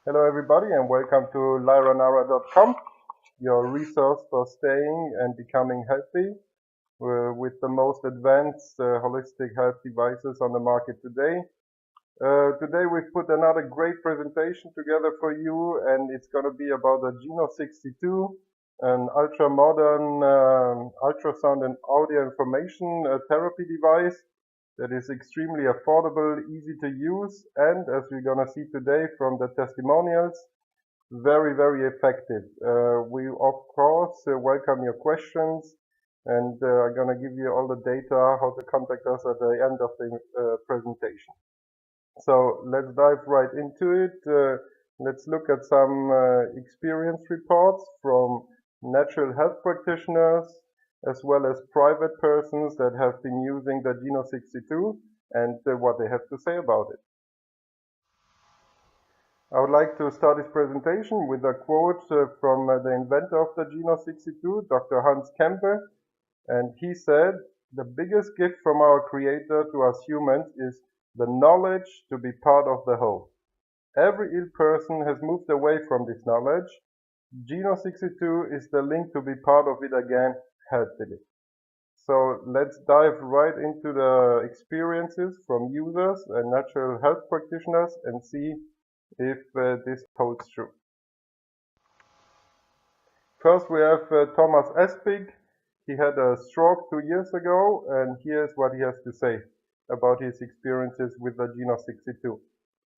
Hello everybody and welcome to lyranara.com, your resource for staying and becoming healthy with the most advanced holistic health devices on the market today. Today we've put another great presentation together for you, and it's going to be about the GeNO62, an ultra-modern ultrasound and audio information therapy device that is extremely affordable, easy to use, and as we're going to see today from the testimonials, very, very effective. We, of course, welcome your questions, and are going to give you all the data, how to contact us at the end of the presentation. So let's dive right into it. Let's look at some experience reports from natural health practitioners, as well as private persons that have been using the GeNO62 and what they have to say about it. I would like to start this presentation with a quote from the inventor of the GeNO62, Dr. Hans Kempe, and he said, "The biggest gift from our Creator to us humans is the knowledge to be part of the whole. Every ill person has moved away from this knowledge. GeNO62 is the link to be part of it again healthily." So let's dive right into the experiences from users and natural health practitioners and see if this holds true. First, we have Thomas Espig. He had a stroke 2 years ago, and here's what he has to say about his experiences with the GeNO62.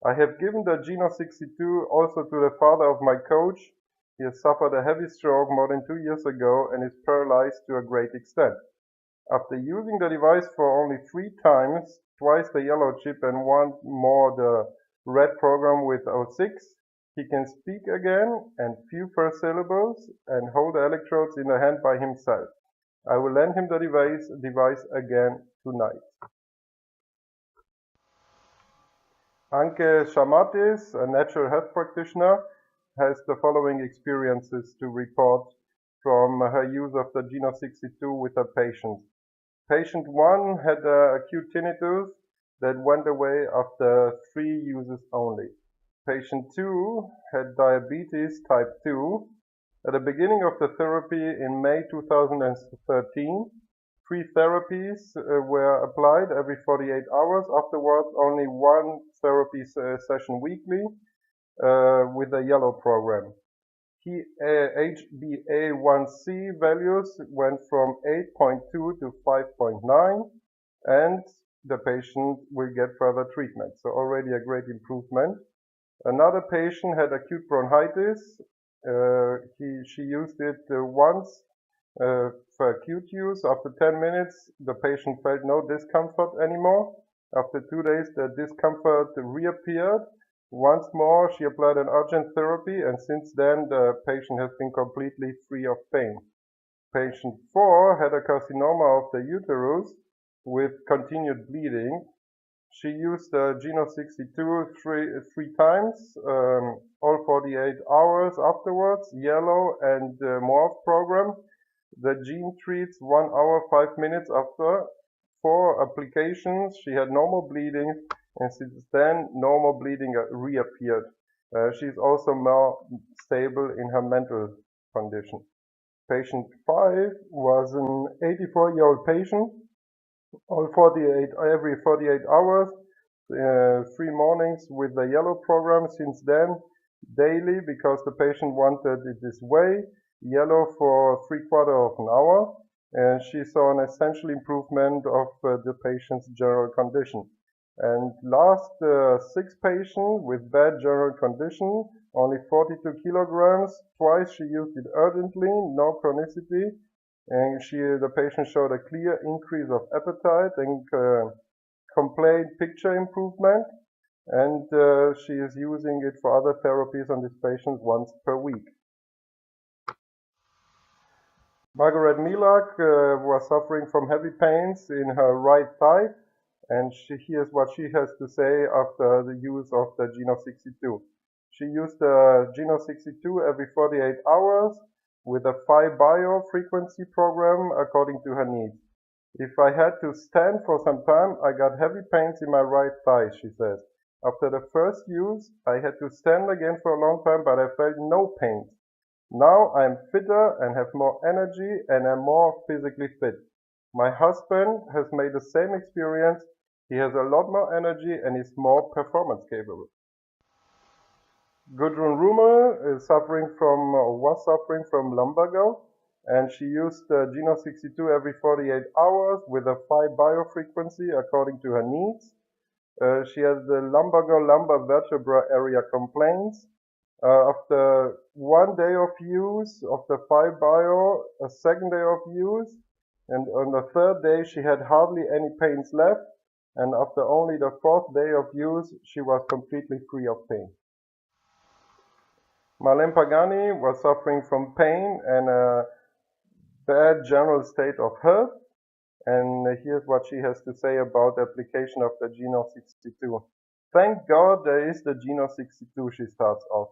"I have given the GeNO62 also to the father of my coach. He has suffered a heavy stroke more than 2 years ago and is paralyzed to a great extent. After using the device for only 3 times, twice the yellow chip and one more the red program with 06, he can speak again and few first syllables and hold the electrodes in the hand by himself. I will lend him the device again tonight." Anke Shamatis, a natural health practitioner, has the following experiences to report from her use of the GeNO62 with her patients. Patient 1 had acute tinnitus that went away after 3 uses only. Patient 2 had diabetes type 2. At the beginning of the therapy in May 2013, 3 therapies were applied every 48 hours. Afterwards, only 1 therapy session weekly with the yellow program. HbA1c values went from 8.2 to 5.9, and the patient will get further treatment. So already a great improvement. Another patient had acute bronchitis. She used it once for acute use. After 10 minutes, the patient felt no discomfort anymore. After 2 days, the discomfort reappeared. Once more, she applied an urgent therapy, and since then, the patient has been completely free of pain. Patient 4 had a carcinoma of the uterus with continued bleeding. She used the GeNO62 three times, all 48 hours afterwards, yellow and morph program. The gene treats 1 hour, 5 minutes after. 4 applications, she had normal bleeding, and since then, normal bleeding reappeared. She's also more stable in her mental condition. Patient 5 was an 84-year-old patient. Every 48 hours, 3 mornings with the yellow program. Since then, daily, because the patient wanted it this way, yellow for 3/4 of an hour, and she saw an essential improvement of the patient's general condition. And last 6 patients with bad general condition, only 42 kilograms. Twice she used it urgently, no chronicity, and the patient showed a clear increase of appetite and complete picture improvement, and she is using it for other therapies on this patient once per week. Margaret Milak was suffering from heavy pains in her right thigh, and here's what she has to say after the use of the GeNO62. She used the GeNO62 every 48 hours with a 5-bio frequency program according to her needs. "If I had to stand for some time, I got heavy pains in my right thigh," she says. After the first use, I had to stand again for a long time, but I felt no pain. Now I'm fitter and have more energy and am more physically fit. My husband has made the same experience. He has a lot more energy and is more performance capable. Gudrun Rummel is was suffering from lumbago, and she used GeNO62 every 48 hours with a 5 biofrequency according to her needs. She has the lumbar vertebra area complaints. After 1 day of use of the 5 bio, a second day of use, and on the third day she had hardly any pains left, and after only the fourth day of use she was completely free of pain. Marlene Pagani was suffering from pain and a bad general state of health, and here's what she has to say about the application of the GeNO62. Thank God there is the GeNO62, she starts off.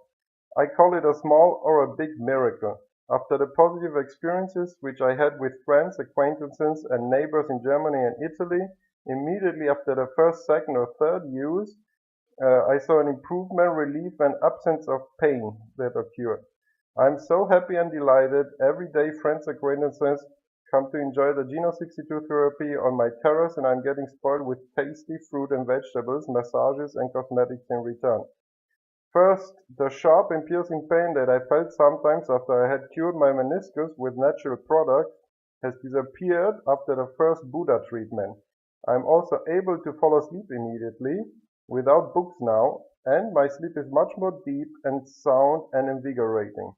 I call it a small or a big miracle. After the positive experiences which I had with friends, acquaintances and neighbors in Germany and Italy, immediately after the first, second or third use, I saw an improvement, relief and absence of pain that occurred. I'm so happy and delighted. Every day friends, acquaintances come to enjoy the GeNO62 therapy on my terrace, and I'm getting spoiled with tasty fruit and vegetables, massages and cosmetics in return. First, the sharp and piercing pain that I felt sometimes after I had cured my meniscus with natural products has disappeared after the first Buddha treatment. I'm also able to fall asleep immediately without books now, and my sleep is much more deep and sound and invigorating.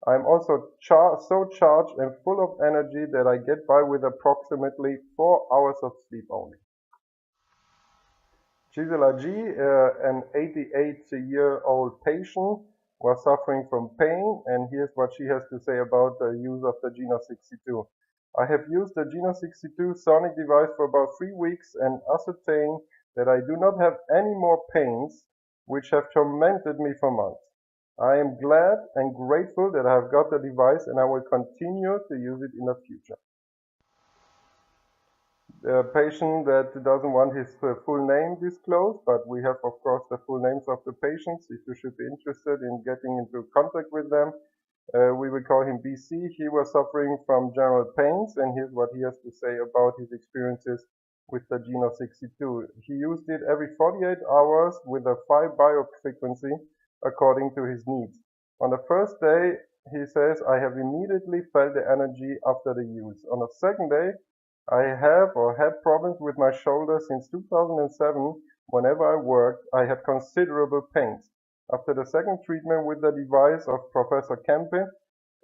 I'm also so charged and full of energy that I get by with approximately 4 hours of sleep only. Gisela G, an 88-year-old patient, was suffering from pain, and here's what she has to say about the use of the GeNO62. I have used the GeNO62 sonic device for about 3 weeks and ascertained that I do not have any more pains, which have tormented me for months. I am glad and grateful that I have got the device, and I will continue to use it in the future. The patient that doesn't want his full name disclosed, but we have of course the full names of the patients. If you should be interested in getting into contact with them, we will call him BC. He was suffering from general pains, and here's what he has to say about his experiences with the GeNO62. He used it every 48 hours with a 5 biofrequency according to his needs. On the first day, he says, I have immediately felt the energy after the use. On the second day, I have or had problems with my shoulder since 2007. Whenever I worked, I had considerable pains. After the second treatment with the device of Professor Kempe,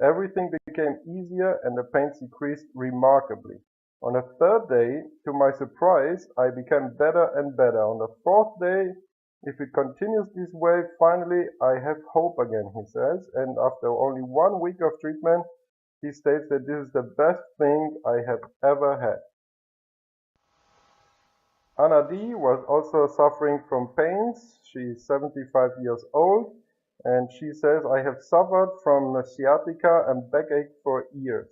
everything became easier and the pains decreased remarkably. On the third day, to my surprise, I became better and better. On the fourth day, if it continues this way, finally I have hope again, he says, and after only 1 week of treatment, he states that this is the best thing I have ever had. Anna D was also suffering from pains. She is 75 years old, and she says, I have suffered from sciatica and backache for years.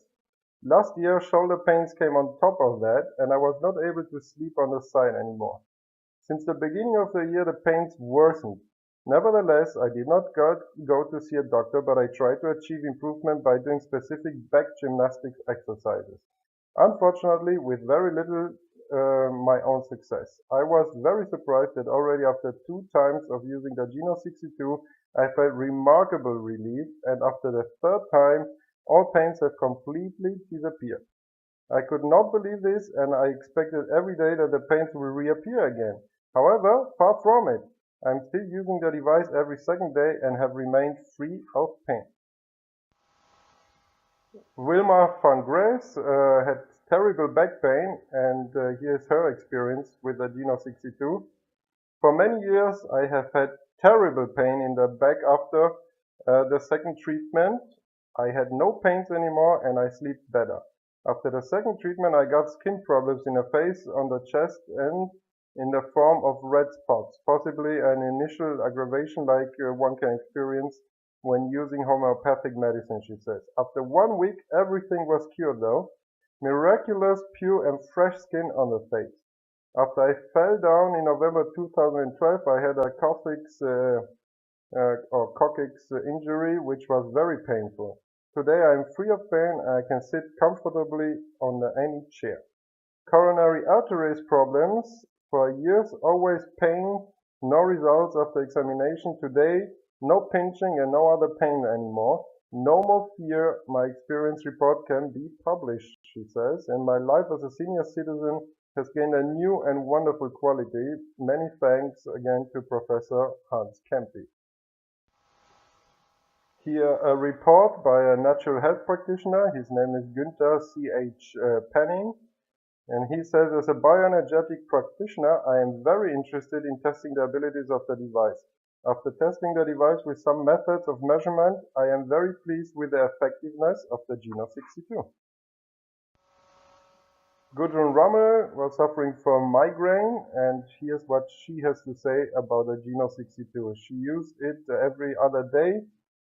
Last year, shoulder pains came on top of that, and I was not able to sleep on the side anymore. Since the beginning of the year, the pains worsened. Nevertheless, I did not go to see a doctor, but I tried to achieve improvement by doing specific back gymnastics exercises. Unfortunately, with very little my own success. I was very surprised that already after 2 times of using the GeNO62, I felt remarkable relief, and after the third time, all pains have completely disappeared. I could not believe this, and I expected every day that the pains will reappear again. However, far from it. I'm still using the device every second day and have remained free of pain. Wilma van Gres had terrible back pain, and here's her experience with the GeNO62. For many years, I have had terrible pain in the back after the second treatment. I had no pains anymore and I sleep better. After the second treatment, I got skin problems in the face, on the chest, and in the form of red spots, possibly an initial aggravation like one can experience when using homeopathic medicine, she says. After 1 week, everything was cured though. Miraculous, pure and fresh skin on the face. After I fell down in November 2012, I had a coccyx injury, which was very painful. Today I am free of pain and I can sit comfortably on any chair. Coronary arteries problems for years, always pain, no results after examination. Today, no pinching and no other pain anymore. No more fear. My experience report can be published, she says, and my life as a senior citizen has gained a new and wonderful quality. Many thanks again to Professor Hans Kempe. Here a report by a natural health practitioner. His name is Günther C.H. Penning. And he says, as a bioenergetic practitioner, I am very interested in testing the abilities of the device. After testing the device with some methods of measurement, I am very pleased with the effectiveness of the GeNO62. Gudrun Rommel was suffering from migraine, and here's what she has to say about the GeNO62. She used it every other day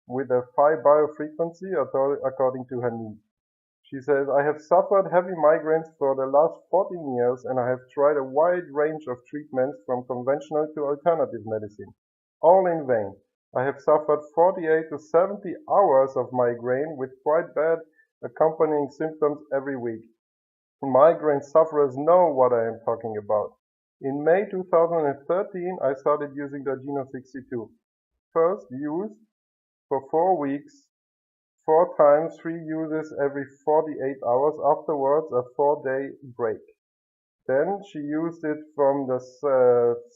with a 5 biofrequency according to her need. She says, I have suffered heavy migraines for the last 14 years and I have tried a wide range of treatments from conventional to alternative medicine. All in vain. I have suffered 48 to 70 hours of migraine with quite bad accompanying symptoms every week. Migraine sufferers know what I am talking about. In May 2013, I started using the GeNO62. First used for 4 weeks, 4 times 3 uses every 48 hours, afterwards a 4-day break. Then she used it from the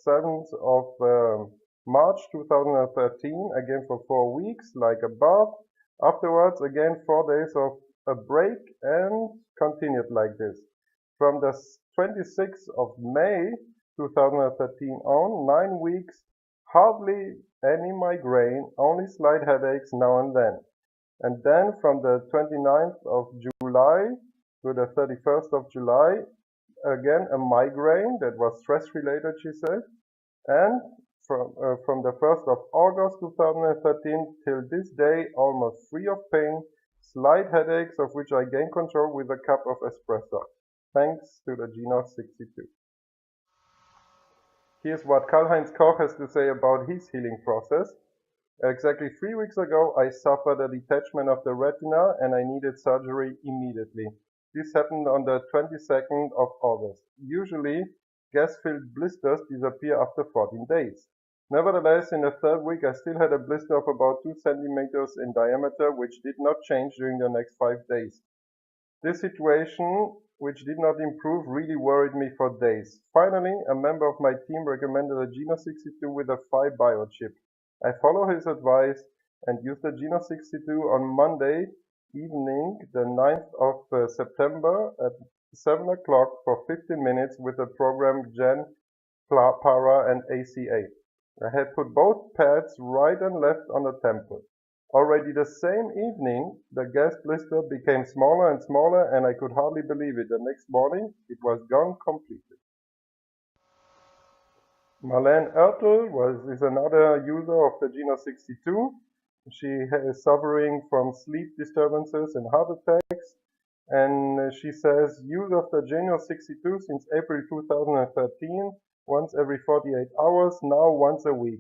7th of March 2013, again for 4 weeks, like above. Afterwards, again 4 days of a break and continued like this. From the 26th of May 2013 on, 9 weeks, hardly any migraine, only slight headaches now and then. And then from the 29th of July to the 31st of July, again a migraine that was stress related, she said. And from the 1st of August 2013 till this day, almost free of pain, slight headaches of which I gained control with a cup of espresso, thanks to the GeNO62. Here's what Karl-Heinz Koch has to say about his healing process. Exactly 3 weeks ago, I suffered a detachment of the retina and I needed surgery immediately. This happened on the 22nd of August. Usually, gas-filled blisters disappear after 14 days. Nevertheless, in the 3rd week, I still had a blister of about 2 centimeters in diameter, which did not change during the next 5 days. This situation, which did not improve, really worried me for days. Finally, a member of my team recommended a GeNO62 with a 5 biochip. I follow his advice and used the GeNO62 on Monday evening, the 9th of September at 7 o'clock for 15 minutes with the program Gen, Para and ACA. I had put both pads right and left on the temple. Already the same evening, the gas blister became smaller and smaller and I could hardly believe it. The next morning, it was gone completely. Marlene Oertel is another user of the GeNO62. She is suffering from sleep disturbances and heart attacks. And she says, use of the GeNO62 since April 2013, once every 48 hours, now once a week.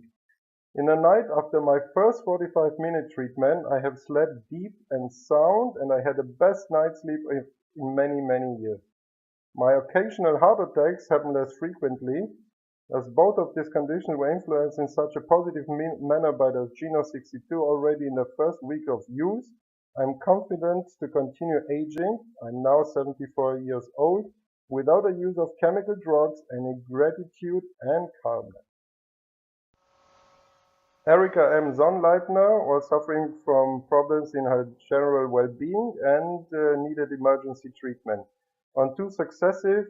In the night after my first 45-minute treatment, I have slept deep and sound, and I had the best night's sleep in many, many years. My occasional heart attacks happen less frequently, as both of these conditions were influenced in such a positive manner by the GeNO62 already in the first week of use. I'm confident to continue aging. I'm now 74 years old, without the use of chemical drugs, and in gratitude and calmness. Erika M. Sonnleitner was suffering from problems in her general well-being and needed emergency treatment. On 2 successive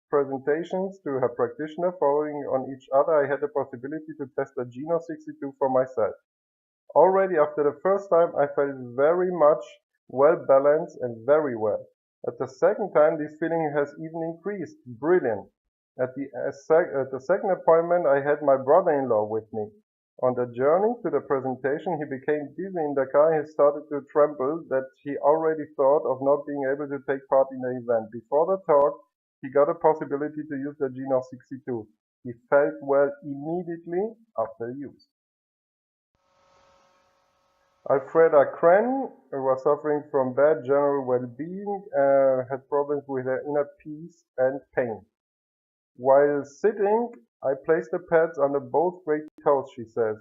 presentations to her practitioner following on each other, I had the possibility to test the GeNO62 for myself. Already after the first time, I felt very much well-balanced and very well. At the second time, this feeling has even increased. Brilliant. At the second appointment, I had my brother-in-law with me. On the journey to the presentation, he became dizzy in the car. He started to tremble that he already thought of not being able to take part in the event. Before the talk, he got a possibility to use the GeNO62. He felt well immediately after use. Alfreda Kren was suffering from bad general well-being, had problems with her inner peace and pain. While sitting, I placed the pads under both great toes, she says.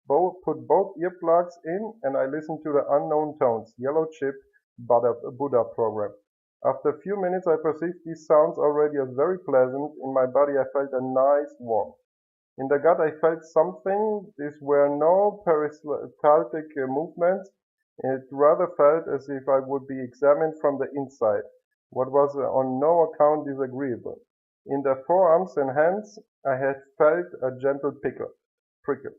Put both earplugs in, and I listened to the unknown tones, Yellow Chip, Buddha program. After a few minutes, I perceived these sounds already as very pleasant. In my body, I felt a nice warmth. In the gut, I felt something. These were no peristaltic movements. It rather felt as if I would be examined from the inside, what was on no account disagreeable. In the forearms and hands, I had felt a gentle prickle.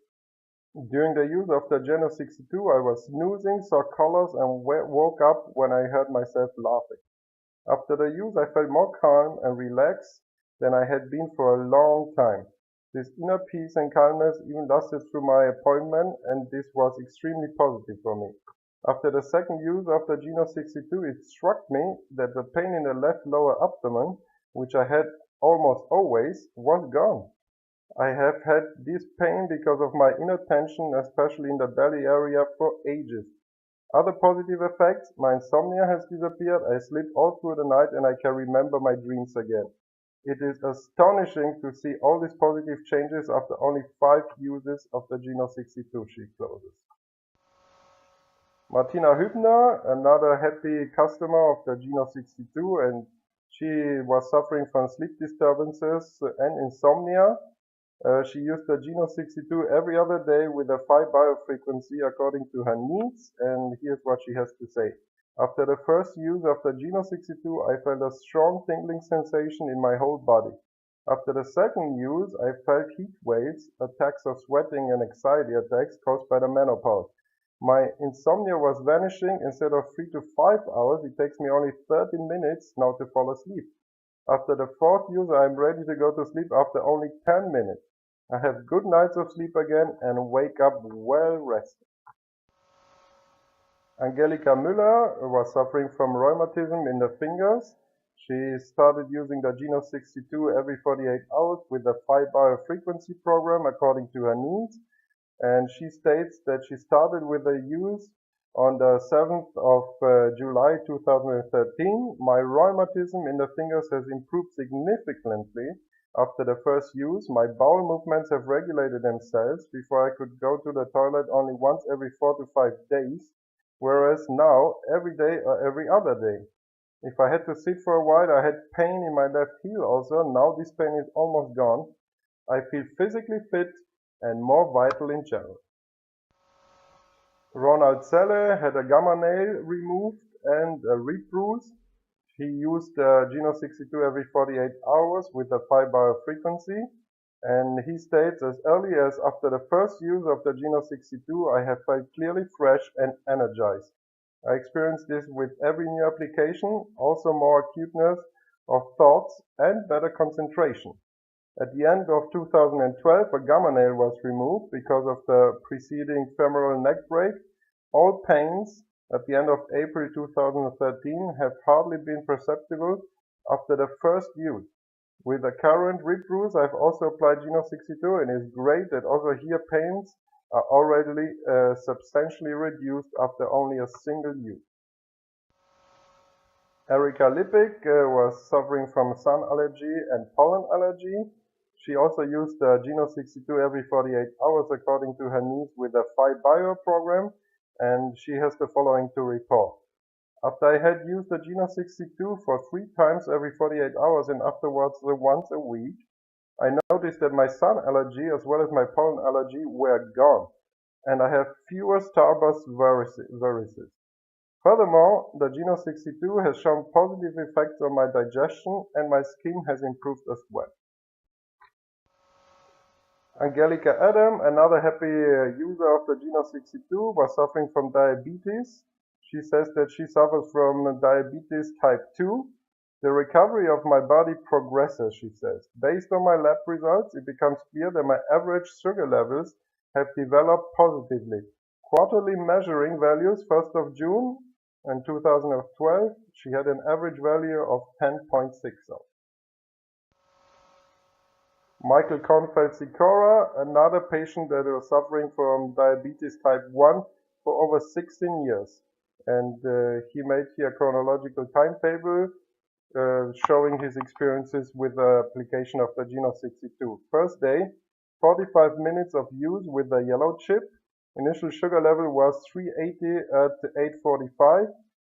During the use of the GeNO62, I was snoozing, saw colors, and woke up when I heard myself laughing. After the use, I felt more calm and relaxed than I had been for a long time. This inner peace and calmness even lasted through my appointment, and this was extremely positive for me. After the second use of the GeNO62, it struck me that the pain in the left lower abdomen, which I had almost always, was gone. I have had this pain because of my inner tension, especially in the belly area, for ages. Other positive effects: my insomnia has disappeared, I sleep all through the night, and I can remember my dreams again. It is astonishing to see all these positive changes after only 5 uses of the GeNO62, she closes. Martina Hübner, another happy customer of the GeNO62, and she was suffering from sleep disturbances and insomnia. She used the GeNO62 every other day with a 5 biofrequency according to her needs, and here's what she has to say. After the first use of the GeNO62, I felt a strong tingling sensation in my whole body. After the second use, I felt heat waves, attacks of sweating, and anxiety attacks caused by the menopause. My insomnia was vanishing. Instead of 3 to 5 hours, it takes me only 30 minutes now to fall asleep. After the fourth use, I am ready to go to sleep after only 10 minutes. I have good nights of sleep again and wake up well rested. Angelika Müller was suffering from rheumatism in the fingers. She started using the GeNO62 every 48 hours with the 5 biofrequency program according to her needs. And she states that she started with the use on the 7th of July 2013. My rheumatism in the fingers has improved significantly after the first use. My bowel movements have regulated themselves. Before I could go to the toilet only once every 4 to 5 days, whereas now every day or every other day. If I had to sit for a while, I had pain in my left heel also. Now this pain is almost gone. I feel physically fit and more vital in general. Ronald Selle had a gamma nail removed and a rib bruise. He used GeNO62 every 48 hours with a 5 biofrequency, and he states, as early as after the first use of the GeNO62, I have felt clearly fresh and energized. I experienced this with every new application, also more acuteness of thoughts and better concentration. At the end of 2012, a gamma nail was removed because of the preceding femoral neck break. All pains at the end of April 2013 have hardly been perceptible after the first use. With the current rib bruise, I've also applied GeNO62, and it's great that also here pains are already substantially reduced after only a single use. Erika Lippig was suffering from sun allergy and pollen allergy. She also used the GeNO62 every 48 hours according to her needs with a 5 bio program, and she has the following to report. After I had used the GeNO62 for 3 times every 48 hours and afterwards once a week, I noticed that my sun allergy as well as my pollen allergy were gone, and I have fewer starburst varices. Furthermore, the GeNO62 has shown positive effects on my digestion, and my skin has improved as well. Angelika Adam, another happy user of the GeNO62, was suffering from diabetes. She says that she suffers from diabetes type 2. The recovery of my body progresses, she says. Based on my lab results, it becomes clear that my average sugar levels have developed positively. Quarterly measuring values, 1st of June in 2012, she had an average value of 10.60. Michael Kornfeld-Sikora, another patient that was suffering from diabetes type 1 for over 16 years. And he made here a chronological timetable showing his experiences with the application of the GeNO62. First day, 45 minutes of use with the yellow chip. Initial sugar level was 380 at 8:45.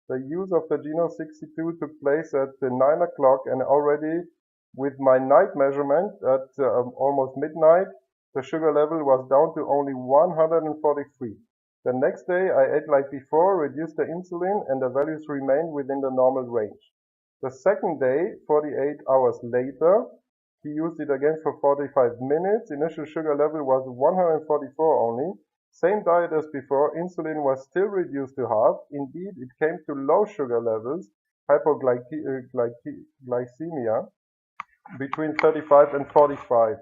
The use of the GeNO62 took place at 9 o'clock, and already with my night measurement at almost midnight, the sugar level was down to only 143. The next day I ate like before, reduced the insulin, and the values remained within the normal range. The second day, 48 hours later, he used it again for 45 minutes. Initial sugar level was 144 only. Same diet as before, insulin was still reduced to half. Indeed, it came to low sugar levels, hypoglycemia, between 35 and 45.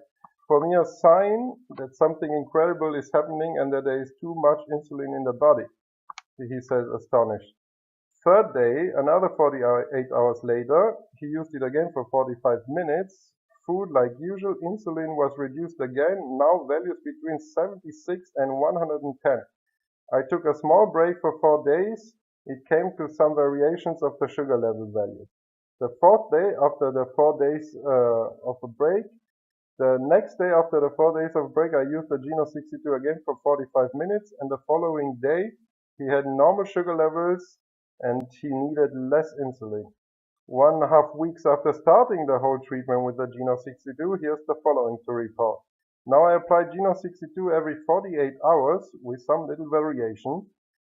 For me, a sign that something incredible is happening and that there is too much insulin in the body, he says, astonished. Third day, another 48 hours later, he used it again for 45 minutes. Food like usual, insulin was reduced again, now values between 76 and 110. I took a small break for 4 days. It came to some variations of the sugar level value. The fourth day, after the 4 days of a break, the next day after the 4 days of break, I used the GeNO62 again for 45 minutes, and the following day, he had normal sugar levels and he needed less insulin. 1.5 weeks after starting the whole treatment with the GeNO62, here's the following to report. Now I apply GeNO62 every 48 hours with some little variation,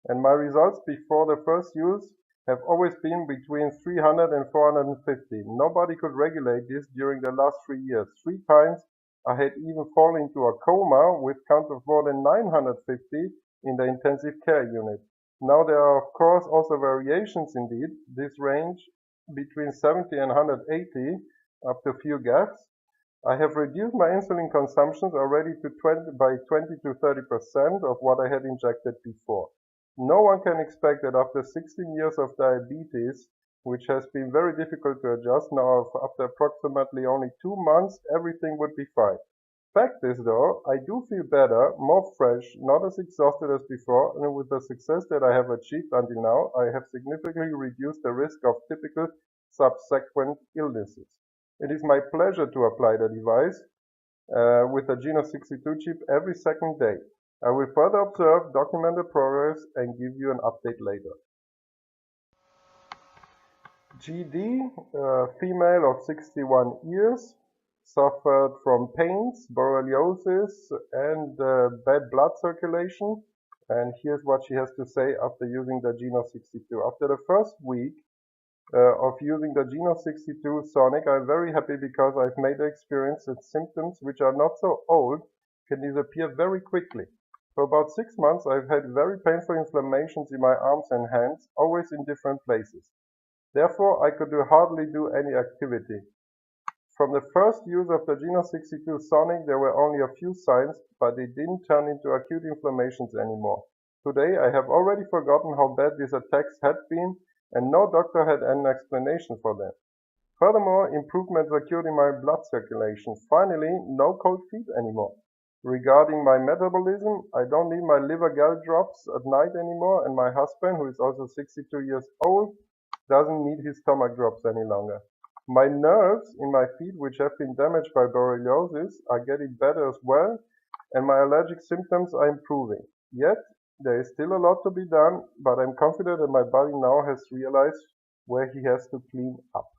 and my results before the first use have always been between 300 and 450. Nobody could regulate this during the last 3 years. 3 times I had even fallen into a coma with count of more than 950 in the intensive care unit. Now there are of course also variations indeed. This range between 70 and 180 up to few gaps. I have reduced my insulin consumptions already to 20 to 30% of what I had injected before. No one can expect that after 16 years of diabetes, which has been very difficult to adjust, now after approximately only 2 months, everything would be fine. Fact is though, I do feel better, more fresh, not as exhausted as before, and with the success that I have achieved until now, I have significantly reduced the risk of typical subsequent illnesses. It is my pleasure to apply the device with the GeNO62 chip every second day. I will further observe, document the progress, and give you an update later. GD, female of 61 years, suffered from pains, borreliosis, and bad blood circulation. And here's what she has to say after using the GeNO62. After the first week of using the GeNO62 Sonic, I'm very happy because I've made the experience that symptoms which are not so old can disappear very quickly. For about 6 months, I've had very painful inflammations in my arms and hands, always in different places. Therefore, I could hardly do any activity. From the first use of the GeNO62 Sonic, there were only a few signs, but they didn't turn into acute inflammations anymore. Today, I have already forgotten how bad these attacks had been, and no doctor had an explanation for them. Furthermore, improvements occurred in my blood circulation. Finally, no cold feet anymore. Regarding my metabolism, I don't need my liver gall drops at night anymore, and my husband, who is also 62 years old, doesn't need his stomach drops any longer. My nerves in my feet, which have been damaged by borreliosis, are getting better as well, and my allergic symptoms are improving. Yet, there is still a lot to be done, but I'm confident that my body now has realized where he has to clean up.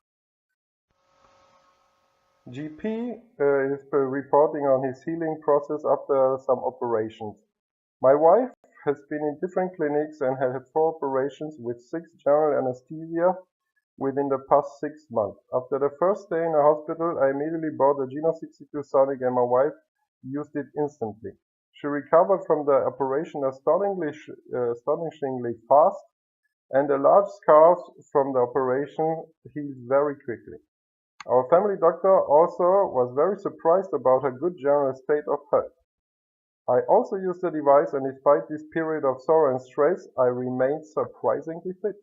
GP is reporting on his healing process after some operations. My wife has been in different clinics and had 4 operations with 6 general anesthesia within the past 6 months. After the first day in the hospital, I immediately bought the GeNO62 Sonic and my wife used it instantly. She recovered from the operation astonishingly fast, and the large scars from the operation healed very quickly. Our family doctor also was very surprised about her good general state of health. I also used the device, and despite this period of sorrow and stress, I remained surprisingly fit.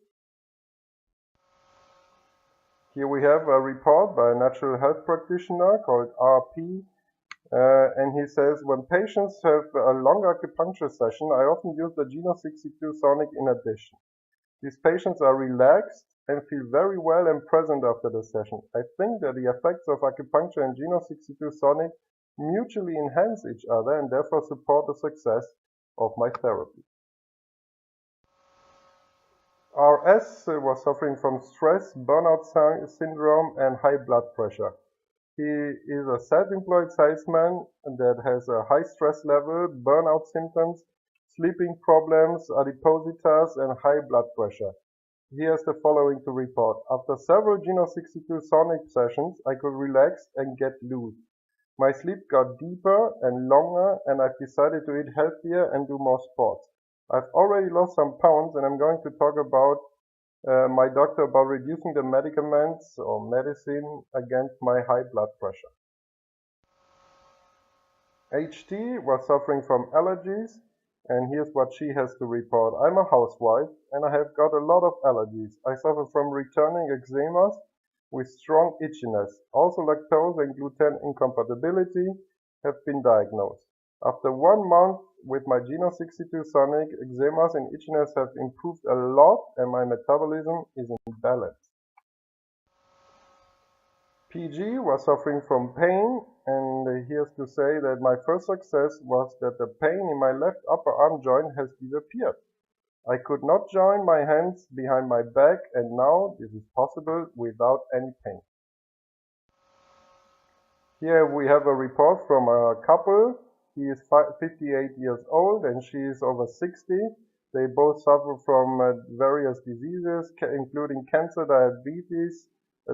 Here we have a report by a natural health practitioner called RP And he says, when patients have a long acupuncture session, I often use the GeNO62 sonic in addition. These patients are relaxed and feel very well and present after the session. I think that the effects of acupuncture and GeNO62 sonic mutually enhance each other and therefore support the success of my therapy. RS was suffering from stress, burnout syndrome, and high blood pressure. He is a self-employed salesman that has a high stress level, burnout symptoms, sleeping problems, adipositas, and high blood pressure. He has the following to report. After several GeNO62 sonic sessions, I could relax and get loose. My sleep got deeper and longer, and I've decided to eat healthier and do more sports. I've already lost some pounds, and I'm going to talk about my doctor about reducing the medicaments or medicine against my high blood pressure. HT was suffering from allergies, and here's what she has to report. I'm a housewife, and I have got a lot of allergies. I suffer from returning eczemas with strong itchiness. Also lactose and gluten incompatibility have been diagnosed. After 1 month with my GeNO62 sonic, eczemas and itchiness have improved a lot and my metabolism is in balance. PG was suffering from pain, and he has to say that my first success was that the pain in my left upper arm joint has disappeared. I could not join my hands behind my back, and now this is possible without any pain. Here we have a report from a couple. He is 58 years old and she is over 60. They both suffer from various diseases, including cancer, diabetes,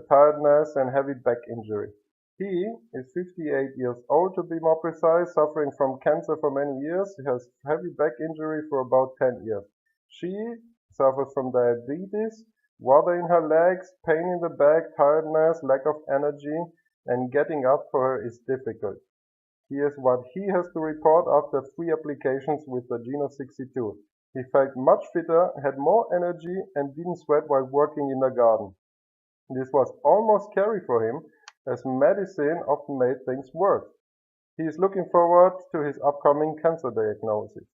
tiredness, and heavy back injury. He is 58 years old, to be more precise, suffering from cancer for many years. He has heavy back injury for about 10 years. She suffers from diabetes, water in her legs, pain in the back, tiredness, lack of energy, and getting up for her is difficult. Here's what he has to report after 3 applications with the GeNO62. He felt much fitter, had more energy, and didn't sweat while working in the garden. This was almost scary for him, as medicine often made things worse. He is looking forward to his upcoming cancer diagnosis.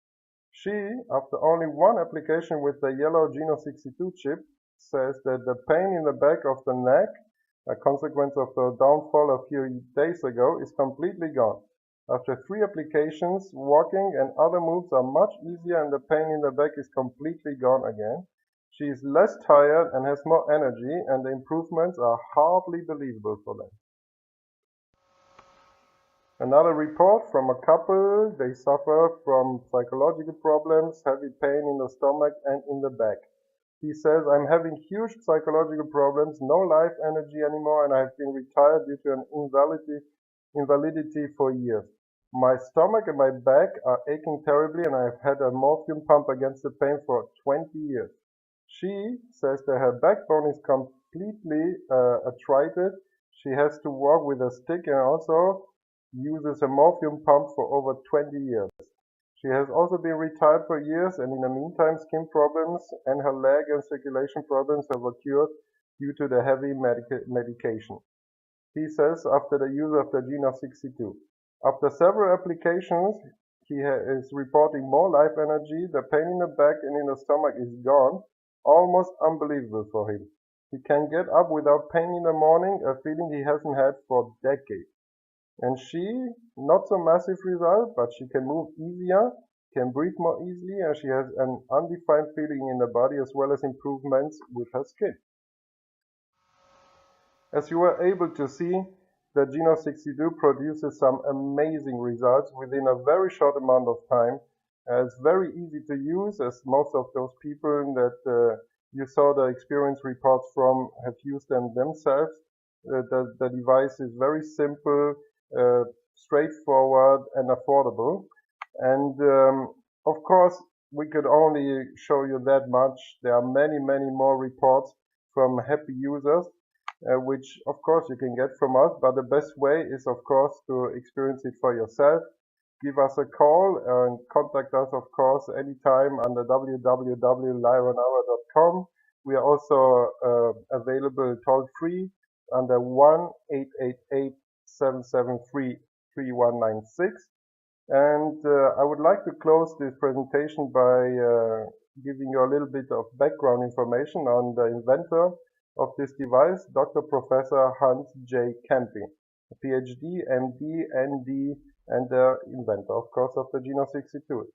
She, after only 1 application with the yellow GeNO62 chip, says that the pain in the back of the neck, a consequence of the downfall a few days ago, is completely gone. After 3 applications, walking and other moves are much easier and the pain in the back is completely gone again. She is less tired and has more energy, and the improvements are hardly believable for them. Another report from a couple. They suffer from psychological problems, heavy pain in the stomach and in the back. He says, I'm having huge psychological problems, no life energy anymore, and I have been retired due to an invalidity for years. My stomach and my back are aching terribly, and I have had a morphine pump against the pain for 20 years. She says that her backbone is completely arthritic. She has to walk with a stick and also uses a morphine pump for over 20 years. She has also been retired for years, and in the meantime skin problems and her leg and circulation problems have occurred due to the heavy medication. He says after the use of the GeNO62. After several applications, he is reporting more life energy, the pain in the back and in the stomach is gone, almost unbelievable for him. He can get up without pain in the morning, a feeling he hasn't had for decades. And she, not so massive result, but she can move easier, can breathe more easily, and she has an undefined feeling in the body as well as improvements with her skin. As you were able to see, the GeNO62 produces some amazing results within a very short amount of time. It's very easy to use, as most of those people that you saw the experience reports from have used them themselves. The device is very simple, straightforward and affordable. And of course, we could only show you that much. There are many more reports from happy users, which of course you can get from us, but the best way is of course to experience it for yourself. Give us a call and contact us of course anytime under www.lironhour.com. We are also available toll free under 1-888-773 3196. And I would like to close this presentation by giving you a little bit of background information on the inventor of this device, Dr. Professor Hans J. Kempe, a PhD, MD, ND, and the inventor, of course, of the GeNO62.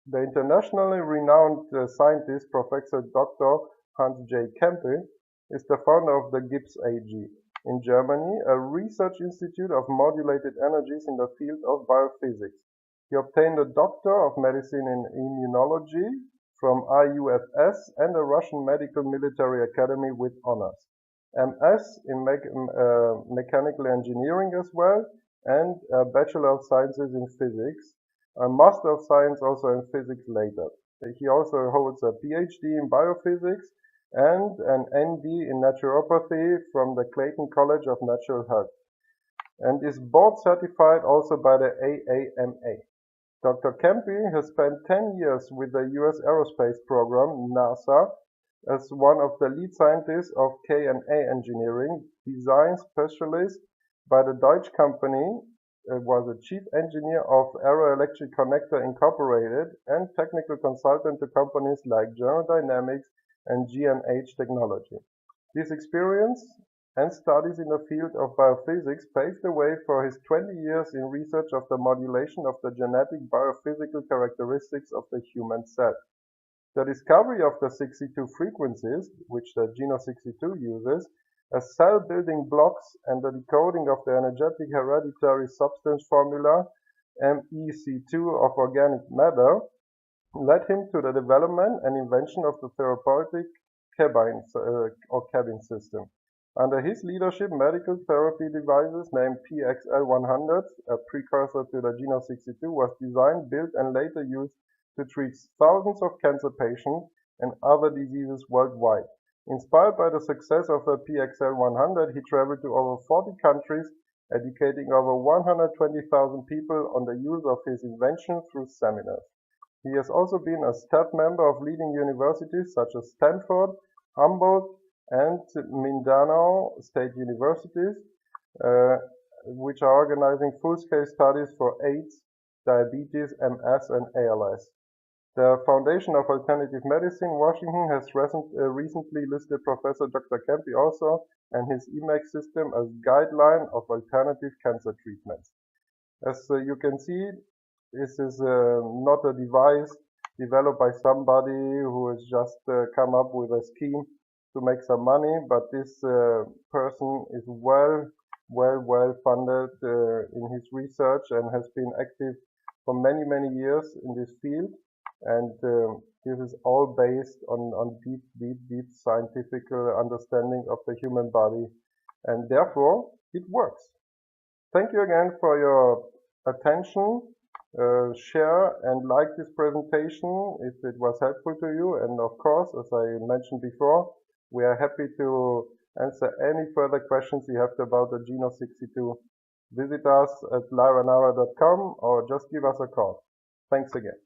The internationally renowned scientist, Professor Dr. Hans J. Kempe, is the founder of the Gibbs AG in Germany, a research institute of modulated energies in the field of biophysics. He obtained a Doctor of Medicine in Immunology from IUFS and a Russian Medical Military Academy with honors, MS in Mechanical Engineering as well, and a Bachelor of Sciences in Physics, a Master of Science also in Physics later. He also holds a PhD in Biophysics and an ND in Naturopathy from the Clayton College of Natural Health, and is board certified also by the AAMA. Dr. Kempe has spent 10 years with the US Aerospace Program, NASA, as one of the lead scientists of K&A Engineering, design specialist by the Deutsche company, was a chief engineer of Aero Electric Connector Incorporated and technical consultant to companies like General Dynamics and G&H Technology. This experience and studies in the field of biophysics paved the way for his 20 years in research of the modulation of the genetic biophysical characteristics of the human cell. The discovery of the 62 frequencies, which the GeNO62 uses, as cell-building blocks, and the decoding of the energetic hereditary substance formula, MEC2 of organic matter, led him to the development and invention of the therapeutic cabin system. Under his leadership, medical therapy devices named PXL100, a precursor to the GeNO62, was designed, built, and later used to treat thousands of cancer patients and other diseases worldwide. Inspired by the success of the PXL100, he traveled to over 40 countries, educating over 120,000 people on the use of his invention through seminars. He has also been a staff member of leading universities such as Stanford, Humboldt, and Mindanao State Universities, which are organizing full-scale studies for AIDS, diabetes, MS, and ALS. The Foundation of Alternative Medicine, Washington, has recently listed Professor Dr. Kempe also and his EMAC system as guideline of alternative cancer treatments. As you can see, this is not a device developed by somebody who has just come up with a scheme to make some money, but this person is well funded in his research and has been active for many years in this field. And this is all based on deep scientific understanding of the human body, and therefore it works. Thank you again for your attention. Share and like this presentation if it was helpful to you, and of course, as I mentioned before, we are happy to answer any further questions you have about the GeNO62. Visit us at lyranara.com or just give us a call. Thanks again.